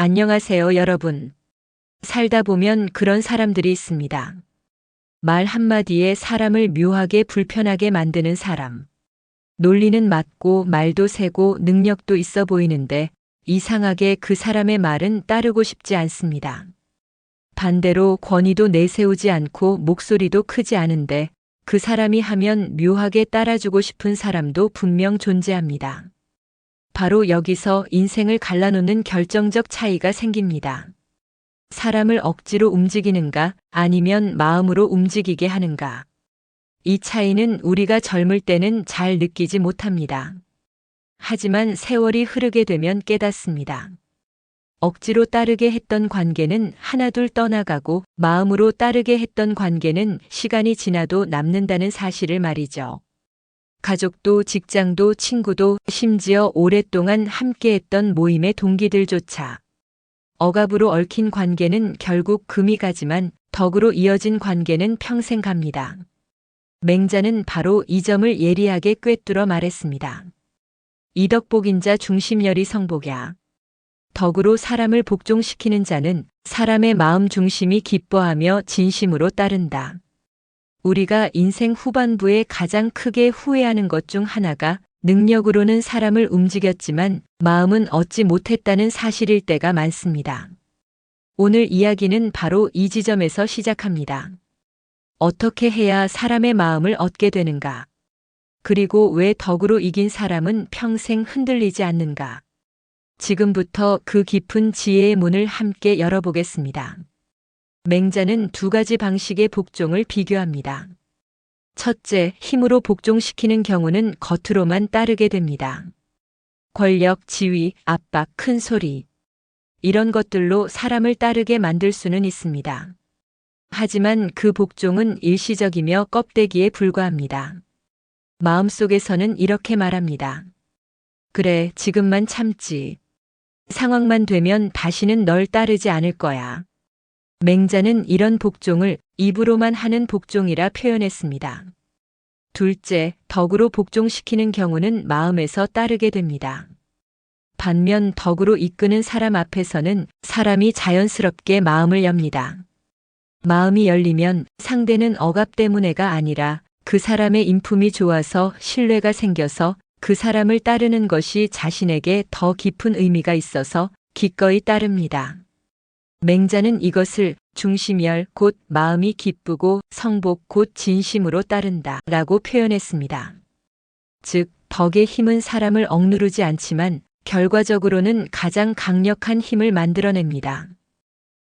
안녕하세요, 여러분. 살다 보면 그런 사람들이 있습니다. 말 한마디에 사람을 묘하게 불편하게 만드는 사람. 논리는 맞고 말도 세고 능력도 있어 보이는데 이상하게 그 사람의 말은 따르고 싶지 않습니다. 반대로 권위도 내세우지 않고 목소리도 크지 않은데 그 사람이 하면 묘하게 따라주고 싶은 사람도 분명 존재합니다. 바로 여기서 인생을 갈라놓는 결정적 차이가 생깁니다. 사람을 억지로 움직이는가 아니면 마음으로 움직이게 하는가. 이 차이는 우리가 젊을 때는 잘 느끼지 못합니다. 하지만 세월이 흐르게 되면 깨닫습니다. 억지로 따르게 했던 관계는 하나둘 떠나가고 마음으로 따르게 했던 관계는 시간이 지나도 남는다는 사실을 말이죠. 가족도 직장도 친구도 심지어 오랫동안 함께했던 모임의 동기들조차 억압으로 얽힌 관계는 결국 금이 가지만 덕으로 이어진 관계는 평생 갑니다. 맹자는 바로 이 점을 예리하게 꿰뚫어 말했습니다. 이덕복인자 중심열이 성복야. 덕으로 사람을 복종시키는 자는 사람의 마음 중심이 기뻐하며 진심으로 따른다. 우리가 인생 후반부에 가장 크게 후회하는 것 중 하나가 능력으로는 사람을 움직였지만 마음은 얻지 못했다는 사실일 때가 많습니다. 오늘 이야기는 바로 이 지점에서 시작합니다. 어떻게 해야 사람의 마음을 얻게 되는가? 그리고 왜 덕으로 이긴 사람은 평생 흔들리지 않는가? 지금부터 그 깊은 지혜의 문을 함께 열어보겠습니다. 맹자는 두 가지 방식의 복종을 비교합니다. 첫째, 힘으로 복종시키는 경우는 겉으로만 따르게 됩니다. 권력, 지위, 압박, 큰 소리. 이런 것들로 사람을 따르게 만들 수는 있습니다. 하지만 그 복종은 일시적이며 껍데기에 불과합니다. 마음속에서는 이렇게 말합니다. 그래, 지금만 참지. 상황만 되면 다시는 널 따르지 않을 거야. 맹자는 이런 복종을 입으로만 하는 복종이라 표현했습니다. 둘째, 덕으로 복종시키는 경우는 마음에서 따르게 됩니다. 반면 덕으로 이끄는 사람 앞에서는 사람이 자연스럽게 마음을 엽니다. 마음이 열리면 상대는 억압 때문에가 아니라 그 사람의 인품이 좋아서 신뢰가 생겨서 그 사람을 따르는 것이 자신에게 더 깊은 의미가 있어서 기꺼이 따릅니다. 맹자는 이것을 중심열 곧 마음이 기쁘고 성복 곧 진심으로 따른다 라고 표현했습니다. 즉, 덕의 힘은 사람을 억누르지 않지만 결과적으로는 가장 강력한 힘을 만들어냅니다.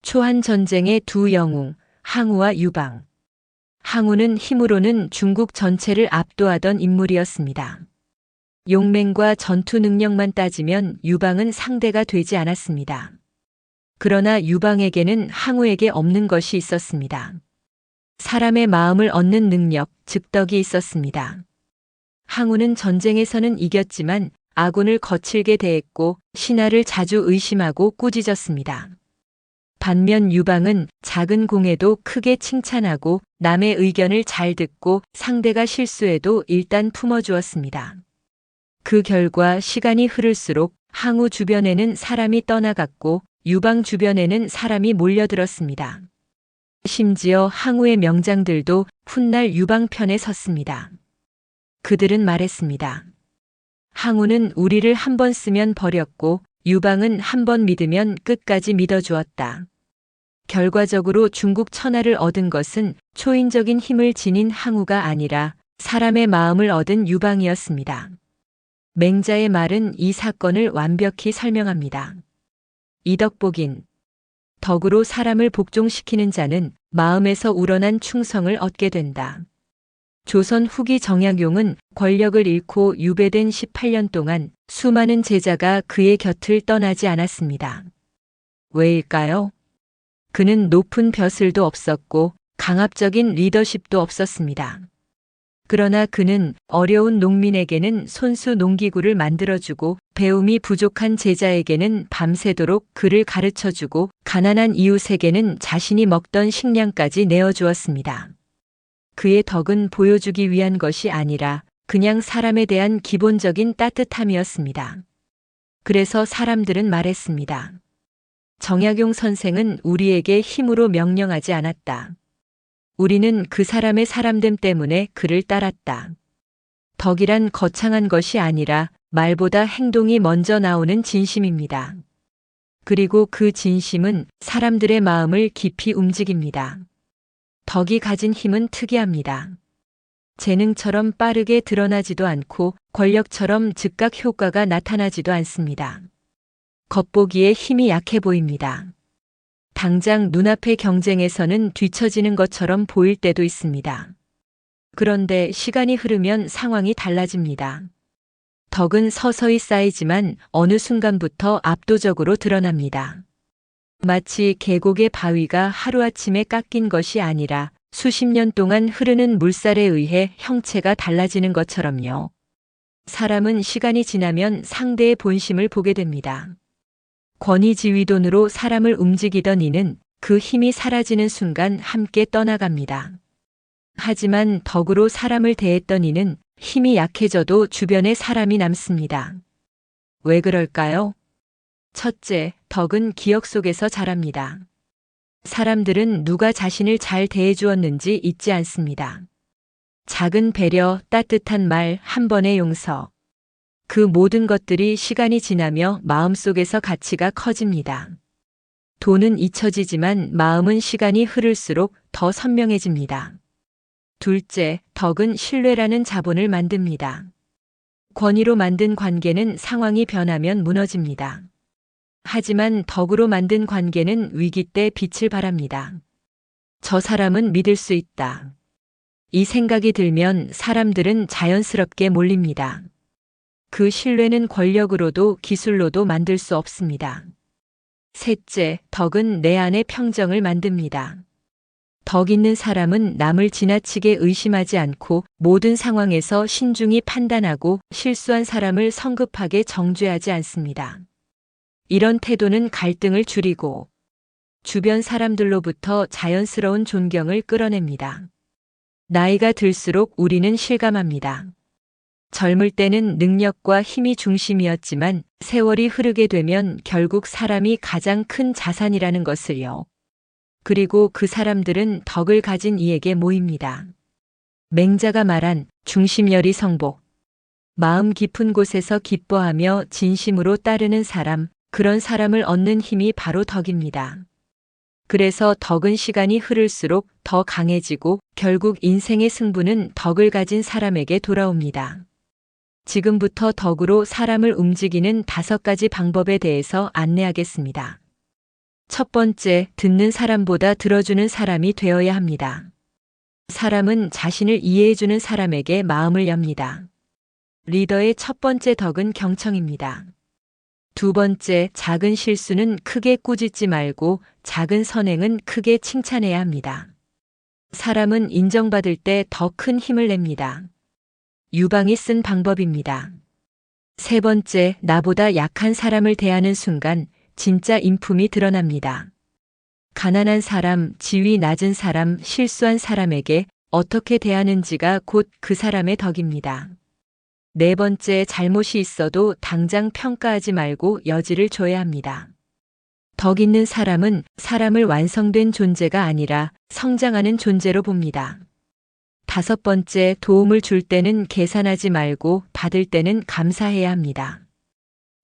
초한 전쟁의 두 영웅, 항우와 유방. 항우는 힘으로는 중국 전체를 압도하던 인물이었습니다. 용맹과 전투 능력만 따지면 유방은 상대가 되지 않았습니다. 그러나 유방에게는 항우에게 없는 것이 있었습니다. 사람의 마음을 얻는 능력, 즉 덕이 있었습니다. 항우는 전쟁에서는 이겼지만 아군을 거칠게 대했고 신하를 자주 의심하고 꾸짖었습니다. 반면 유방은 작은 공에도 크게 칭찬하고 남의 의견을 잘 듣고 상대가 실수해도 일단 품어주었습니다. 그 결과 시간이 흐를수록 항우 주변에는 사람이 떠나갔고 유방 주변에는 사람이 몰려들었습니다. 심지어 항우의 명장들도 훗날 유방 편에 섰습니다. 그들은 말했습니다. 항우는 우리를 한 번 쓰면 버렸고 유방은 한 번 믿으면 끝까지 믿어주었다. 결과적으로 중국 천하를 얻은 것은 초인적인 힘을 지닌 항우가 아니라 사람의 마음을 얻은 유방이었습니다. 맹자의 말은 이 사건을 완벽히 설명합니다. 이덕복인. 덕으로 사람을 복종시키는 자는 마음에서 우러난 충성을 얻게 된다. 조선 후기 정약용은 권력을 잃고 유배된 18년 동안 수많은 제자가 그의 곁을 떠나지 않았습니다. 왜일까요? 그는 높은 벼슬도 없었고 강압적인 리더십도 없었습니다. 그러나 그는 어려운 농민에게는 손수 농기구를 만들어주고 배움이 부족한 제자에게는 밤새도록 글을 가르쳐주고 가난한 이웃에게는 자신이 먹던 식량까지 내어주었습니다. 그의 덕은 보여주기 위한 것이 아니라 그냥 사람에 대한 기본적인 따뜻함이었습니다. 그래서 사람들은 말했습니다. 정약용 선생은 우리에게 힘으로 명령하지 않았다. 우리는 그 사람의 사람됨 때문에 그를 따랐다. 덕이란 거창한 것이 아니라 말보다 행동이 먼저 나오는 진심입니다. 그리고 그 진심은 사람들의 마음을 깊이 움직입니다. 덕이 가진 힘은 특이합니다. 재능처럼 빠르게 드러나지도 않고 권력처럼 즉각 효과가 나타나지도 않습니다. 겉보기에 힘이 약해 보입니다. 당장 눈앞의 경쟁에서는 뒤처지는 것처럼 보일 때도 있습니다. 그런데 시간이 흐르면 상황이 달라집니다. 덕은 서서히 쌓이지만 어느 순간부터 압도적으로 드러납니다. 마치 계곡의 바위가 하루아침에 깎인 것이 아니라 수십 년 동안 흐르는 물살에 의해 형체가 달라지는 것처럼요. 사람은 시간이 지나면 상대의 본심을 보게 됩니다. 권위지휘돈으로 사람을 움직이던 이는 그 힘이 사라지는 순간 함께 떠나갑니다. 하지만 덕으로 사람을 대했던 이는 힘이 약해져도 주변에 사람이 남습니다. 왜 그럴까요? 첫째, 덕은 기억 속에서 자랍니다. 사람들은 누가 자신을 잘 대해주었는지 잊지 않습니다. 작은 배려, 따뜻한 말, 한 번의 용서. 그 모든 것들이 시간이 지나며 마음속에서 가치가 커집니다. 돈은 잊혀지지만 마음은 시간이 흐를수록 더 선명해집니다. 둘째, 덕은 신뢰라는 자본을 만듭니다. 권위로 만든 관계는 상황이 변하면 무너집니다. 하지만 덕으로 만든 관계는 위기 때 빛을 발합니다. 저 사람은 믿을 수 있다. 이 생각이 들면 사람들은 자연스럽게 몰립니다. 그 신뢰는 권력으로도 기술로도 만들 수 없습니다. 셋째, 덕은 내 안의 평정을 만듭니다. 덕 있는 사람은 남을 지나치게 의심하지 않고 모든 상황에서 신중히 판단하고 실수한 사람을 성급하게 정죄하지 않습니다. 이런 태도는 갈등을 줄이고 주변 사람들로부터 자연스러운 존경을 끌어냅니다. 나이가 들수록 우리는 실감합니다. 젊을 때는 능력과 힘이 중심이었지만 세월이 흐르게 되면 결국 사람이 가장 큰 자산이라는 것을요. 그리고 그 사람들은 덕을 가진 이에게 모입니다. 맹자가 말한 중심열이 성복. 마음 깊은 곳에서 기뻐하며 진심으로 따르는 사람, 그런 사람을 얻는 힘이 바로 덕입니다. 그래서 덕은 시간이 흐를수록 더 강해지고 결국 인생의 승부는 덕을 가진 사람에게 돌아옵니다. 지금부터 덕으로 사람을 움직이는 5가지 방법에 대해서 안내하겠습니다. 첫 번째, 듣는 사람보다 들어주는 사람이 되어야 합니다. 사람은 자신을 이해해주는 사람에게 마음을 엽니다. 리더의 첫 번째 덕은 경청입니다. 두 번째, 작은 실수는 크게 꾸짖지 말고 작은 선행은 크게 칭찬해야 합니다. 사람은 인정받을 때 더 큰 힘을 냅니다. 유방이 쓴 방법입니다. 세 번째, 나보다 약한 사람을 대하는 순간 진짜 인품이 드러납니다. 가난한 사람, 지위 낮은 사람, 실수한 사람에게 어떻게 대하는지가 곧 그 사람의 덕입니다. 네 번째, 잘못이 있어도 당장 평가하지 말고 여지를 줘야 합니다. 덕 있는 사람은 사람을 완성된 존재가 아니라 성장하는 존재로 봅니다. 다섯 번째, 도움을 줄 때는 계산하지 말고 받을 때는 감사해야 합니다.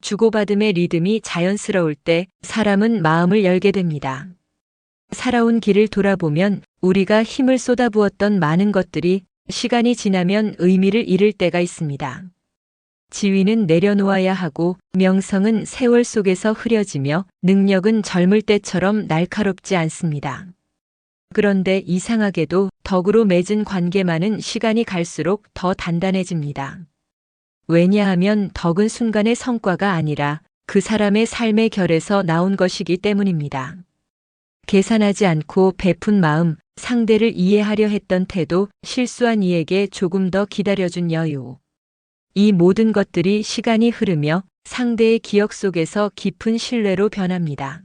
주고받음의 리듬이 자연스러울 때 사람은 마음을 열게 됩니다. 살아온 길을 돌아보면 우리가 힘을 쏟아부었던 많은 것들이 시간이 지나면 의미를 잃을 때가 있습니다. 지위는 내려놓아야 하고 명성은 세월 속에서 흐려지며 능력은 젊을 때처럼 날카롭지 않습니다. 그런데 이상하게도 덕으로 맺은 관계만은 시간이 갈수록 더 단단해집니다. 왜냐하면 덕은 순간의 성과가 아니라 그 사람의 삶의 결에서 나온 것이기 때문입니다. 계산하지 않고 베푼 마음, 상대를 이해하려 했던 태도, 실수한 이에게 조금 더 기다려준 여유. 이 모든 것들이 시간이 흐르며 상대의 기억 속에서 깊은 신뢰로 변합니다.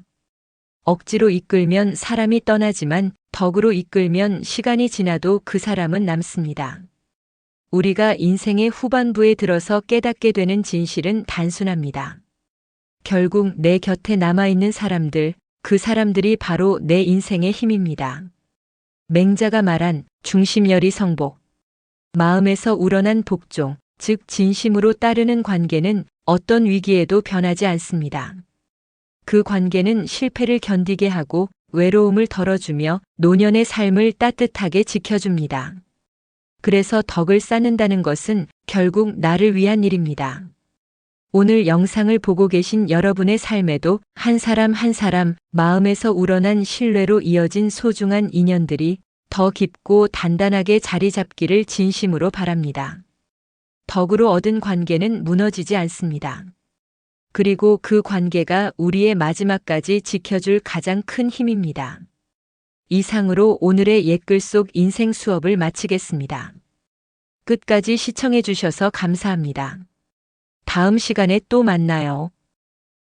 억지로 이끌면 사람이 떠나지만 덕으로 이끌면 시간이 지나도 그 사람은 남습니다. 우리가 인생의 후반부에 들어서 깨닫게 되는 진실은 단순합니다. 결국 내 곁에 남아있는 사람들, 그 사람들이 바로 내 인생의 힘입니다. 맹자가 말한 중심열이 성복. 마음에서 우러난 복종, 즉 진심으로 따르는 관계는 어떤 위기에도 변하지 않습니다. 그 관계는 실패를 견디게 하고 외로움을 덜어주며 노년의 삶을 따뜻하게 지켜줍니다. 그래서 덕을 쌓는다는 것은 결국 나를 위한 일입니다. 오늘 영상을 보고 계신 여러분의 삶에도 한 사람 한 사람 마음에서 우러난 신뢰로 이어진 소중한 인연들이 더 깊고 단단하게 자리 잡기를 진심으로 바랍니다. 덕으로 얻은 관계는 무너지지 않습니다. 그리고 그 관계가 우리의 마지막까지 지켜줄 가장 큰 힘입니다. 이상으로 오늘의 옛글 속 인생 수업을 마치겠습니다. 끝까지 시청해 주셔서 감사합니다. 다음 시간에 또 만나요.